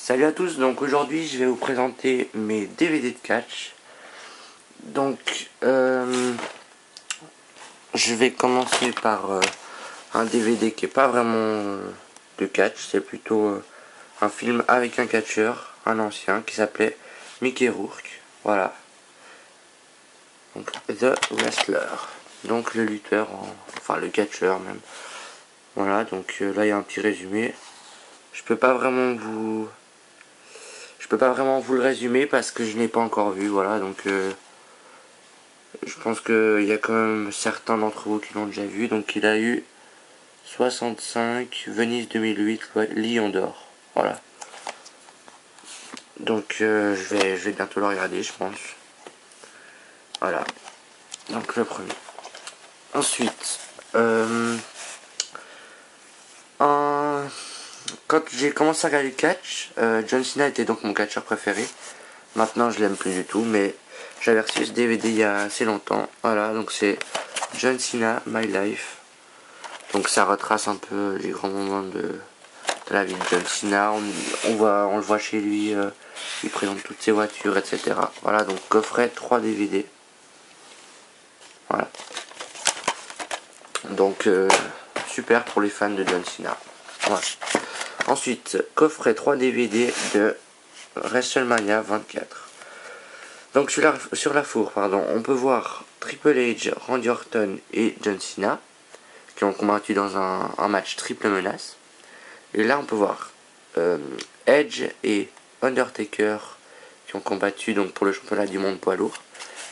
Salut à tous, donc aujourd'hui je vais vous présenter mes DVD de catch. Donc je vais commencer par un DVD qui est pas vraiment de catch, c'est plutôt un film avec un catcheur, un ancien, qui s'appelait Mickey Rourke. Voilà. Donc The Wrestler. Donc le lutteur, enfin le catcheur même. Voilà, donc là il y a un petit résumé. Je peux pas vraiment vous le résumer parce que je n'ai pas encore vu, voilà, donc je pense qu'il y a quand même certains d'entre vous qui l'ont déjà vu. Donc il a eu 65, Venise 2008, Lion d'or, voilà. Donc je vais bientôt le regarder, je pense. Voilà, donc le premier. Ensuite, quand j'ai commencé à regarder le catch, John Cena était donc mon catcheur préféré. Maintenant je l'aime plus du tout, mais j'avais reçu ce DVD il y a assez longtemps. Voilà, donc c'est John Cena, My Life. Donc ça retrace un peu les grands moments de la vie de John Cena. On le voit chez lui, il présente toutes ses voitures, etc. Voilà, donc coffret 3 DVD. Voilà. Donc super pour les fans de John Cena. Voilà. Ensuite, coffret 3 DVD de WrestleMania 24. Donc sur la four, on peut voir Triple H, Randy Orton et John Cena qui ont combattu dans un match triple menace. Et là on peut voir Edge et Undertaker qui ont combattu donc pour le championnat du monde poids lourd.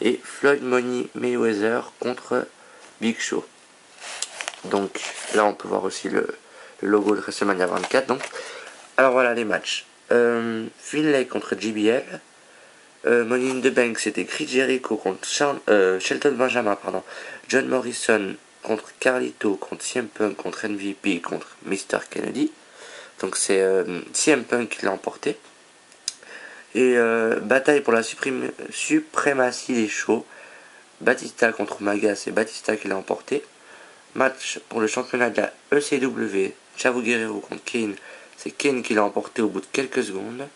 Et Floyd Money Mayweather contre Big Show. Donc là on peut voir aussi le logo de WrestleMania 24. Donc, alors voilà les matchs. Finlay contre JBL. Money in the Bank, c'était Chris Jericho contre Shelton Benjamin, John Morrison contre Carlito, contre CM Punk, contre MVP, contre Mr. Kennedy. Donc c'est CM Punk qui l'a emporté. Et bataille pour la suprématie des shows. Batista contre Maga, c'est Batista qui l'a emporté. Match pour le championnat de la ECW, Chavo Guerrero contre Kane, c'est Kane qui l'a emporté au bout de quelques secondes.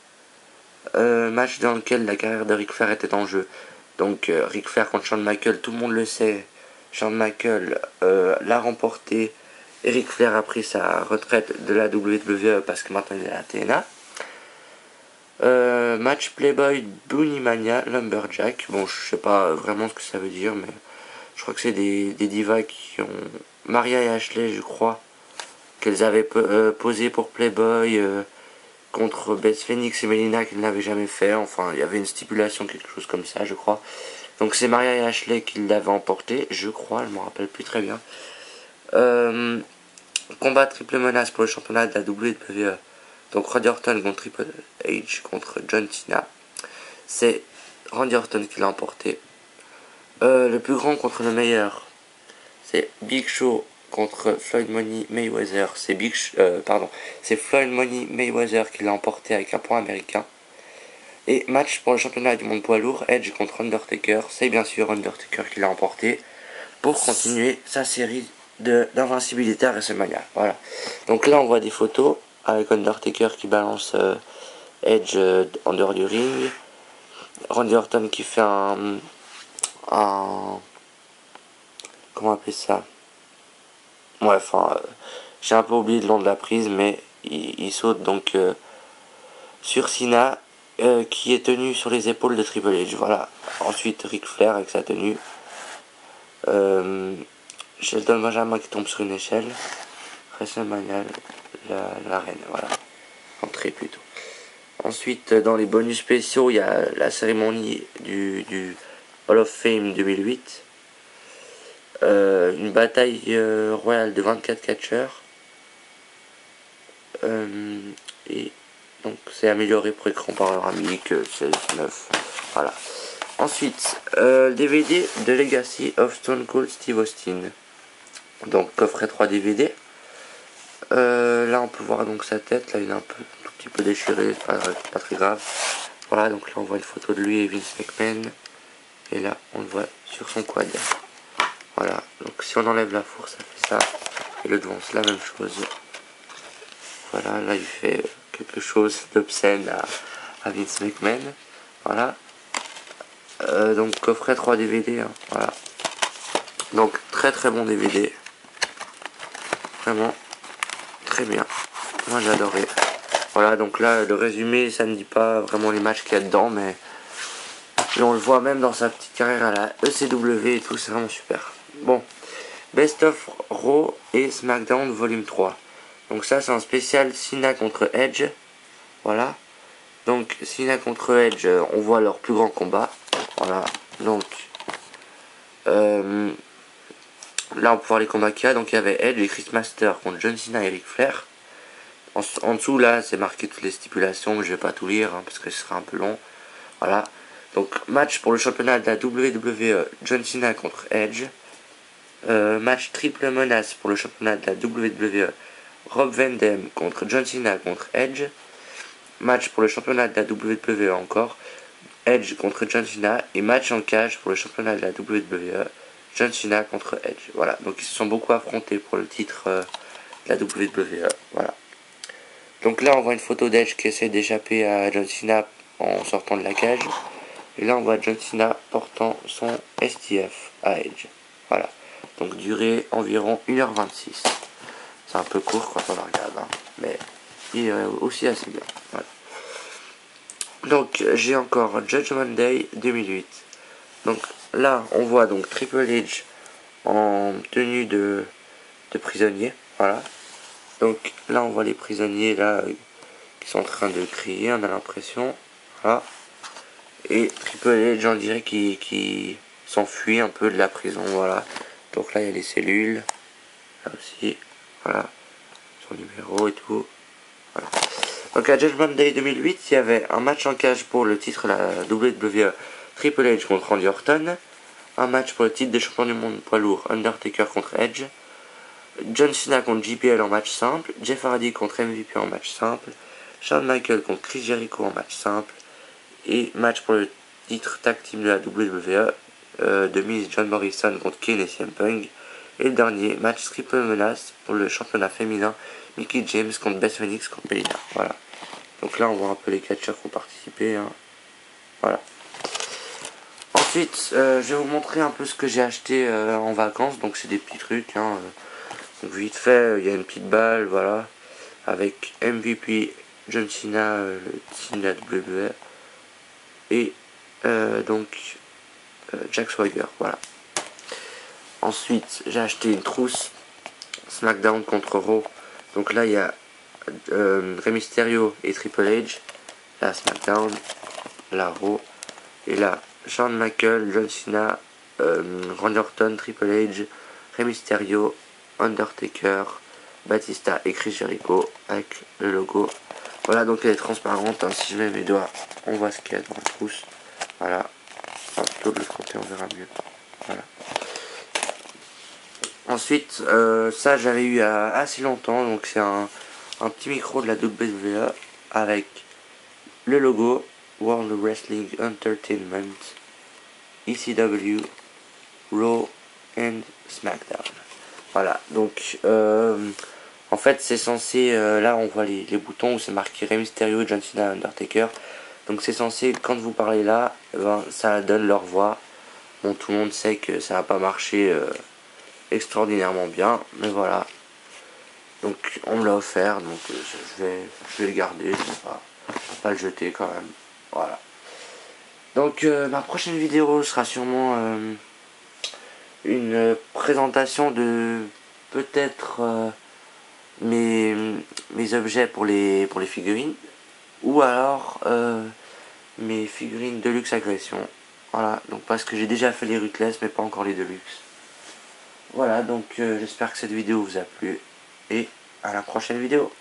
Match dans lequel la carrière de Ric Flair était en jeu. Donc Ric Flair contre Shawn Michaels, tout le monde le sait. Shawn Michaels l'a remporté. Et Ric Flair a pris sa retraite de la WWE parce que maintenant il est à la TNA. Match Playboy Bunny Mania Lumberjack. Bon, je sais pas vraiment ce que ça veut dire, mais je crois que c'est des divas qui ont... Maria et Ashley, je crois, qu'elles avaient posé pour Playboy contre Beth Phoenix et Melina qui ne l'avaient jamais fait. Enfin, il y avait une stipulation, quelque chose comme ça, je crois. Donc c'est Maria et Ashley qui l'avaient emporté, je crois, je m'en rappelle plus très bien. Combat triple menace pour le championnat de la WWE. Donc Randy Orton contre Triple H contre John Cena. C'est Randy Orton qui l'a emporté. Le plus grand contre le meilleur. C'est Big Show contre Floyd Money Mayweather. C'est Floyd Money Mayweather qui l'a emporté avec un point américain. Et match pour le championnat du monde poids lourd, Edge contre Undertaker. C'est bien sûr Undertaker qui l'a emporté pour continuer sa série d'invincibilité à WrestleMania. Voilà. Donc là on voit des photos avec Undertaker qui balance Edge en dehors du ring. Randy Orton qui fait un comment appeler ça? Ouais, enfin, j'ai un peu oublié le nom de la prise, mais il saute donc sur Cena, qui est tenu sur les épaules de Triple H. Voilà. Ensuite, Ric Flair avec sa tenue. Shelton Benjamin qui tombe sur une échelle. WrestleMania, l'arène, voilà. Entrée plutôt. Ensuite, dans les bonus spéciaux, il y a la cérémonie du Hall of Fame 2008. Une bataille royale de 24 catcheurs. Et donc c'est amélioré pour écran par leur ami que c'est 9. Voilà. Ensuite, DVD de Legacy of Stone Cold Steve Austin. Donc coffret 3 DVD. Là on peut voir donc sa tête, là il est un tout petit peu déchiré, pas très grave. Voilà, donc là on voit une photo de lui et Vince McMahon. Et là on le voit sur son quad. Voilà, donc si on enlève la fourre, ça fait ça. Et le devant, c'est la même chose. Voilà, là il fait quelque chose d'obscène à Vince McMahon. Voilà. Donc coffret 3 DVD, hein, voilà. Donc très très bon DVD. Vraiment très bien. Moi j'ai adoré. Voilà, donc là le résumé ça ne dit pas vraiment les matchs qu'il y a dedans, mais on le voit même dans sa petite carrière à la ECW et tout, c'est vraiment super. Bon, Best of Raw et SmackDown Volume 3. Donc ça c'est un spécial Cena contre Edge. Voilà. Donc Cena contre Edge, on voit leur plus grand combat. Voilà. Donc là on peut voir les combats qu'il y a. Donc il y avait Edge et Chris Master contre John Cena et Ric Flair. En dessous là c'est marqué toutes les stipulations, mais je vais pas tout lire hein, parce que ce sera un peu long. Voilà. Donc match pour le championnat de la WWE, John Cena contre Edge. Match triple menace pour le championnat de la WWE, Rob Van Dam contre John Cena contre Edge. Match pour le championnat de la WWE encore, Edge contre John Cena. Et match en cage pour le championnat de la WWE, John Cena contre Edge. Voilà, donc ils se sont beaucoup affrontés pour le titre de la WWE. Voilà. Donc là on voit une photo d'Edge qui essaie d'échapper à John Cena en sortant de la cage. Et là on voit John Cena portant son STF à Edge. Voilà. Donc durée environ 1h26. C'est un peu court quand on la regarde, hein, mais il est aussi assez bien. Voilà. Donc j'ai encore Judgment Day 2008. Donc là on voit donc Triple H en tenue de prisonnier. Voilà. Donc là on voit les prisonniers là qui sont en train de crier, on a l'impression. Voilà. Et Triple H on dirait qui s'enfuit un peu de la prison. Voilà. Donc là il y a les cellules. Là aussi. Voilà. Son numéro et tout. Voilà. Donc à Judgment Day 2008, il y avait un match en cage pour le titre de la WWE, Triple H contre Randy Orton. Un match pour le titre des champions du monde poids lourd, Undertaker contre Edge. John Cena contre JBL en match simple. Jeff Hardy contre MVP en match simple. Shawn Michaels contre Chris Jericho en match simple. Et match pour le titre tag team de la WWE, de Miz John Morrison contre Kane et CM Punk. Et le dernier match triple menace pour le championnat féminin, Mickie James contre Beth Phoenix contre Melina. Voilà. Donc là on voit un peu les catcheurs qui ont participé. Hein. Voilà. Ensuite, je vais vous montrer un peu ce que j'ai acheté en vacances. Donc c'est des petits trucs. Hein. Donc vite fait, il y a une petite balle, voilà, avec MVP John Cena, le team de la WWE. Et donc Jack Swagger, voilà. Ensuite, j'ai acheté une trousse SmackDown contre Raw. Donc là, il y a Rey Mysterio et Triple H. Là, SmackDown, là, Raw. Et là, Shawn Michaels, John Cena, Randy Orton, Triple H, Rey Mysterio, Undertaker, Batista et Chris Jericho avec le logo. Voilà, donc elle est transparente. Hein. Si je mets mes doigts, on voit ce qu'il y a dans la trousse. Voilà. Enfin, plutôt de l'autre côté, on verra mieux. Voilà. Ensuite, ça j'avais eu il y a assez longtemps, donc c'est un petit micro de la WWE avec le logo World Wrestling Entertainment, ECW, Raw and SmackDown. Voilà, donc en fait c'est censé, là on voit les boutons où c'est marqué Rey Mysterio, John Cena, Undertaker. Donc c'est censé, quand vous parlez là, ben, ça donne leur voix. Bon, tout le monde sait que ça n'a pas marché extraordinairement bien, mais voilà. Donc on me l'a offert, donc je vais le garder, je vais pas le jeter quand même. Voilà. Donc ma prochaine vidéo sera sûrement une présentation de peut-être mes objets pour les figurines, ou alors mes figurines Deluxe Agression. Voilà, donc parce que j'ai déjà fait les Ruthless mais pas encore les Deluxe. Voilà, donc j'espère que cette vidéo vous a plu et à la prochaine vidéo.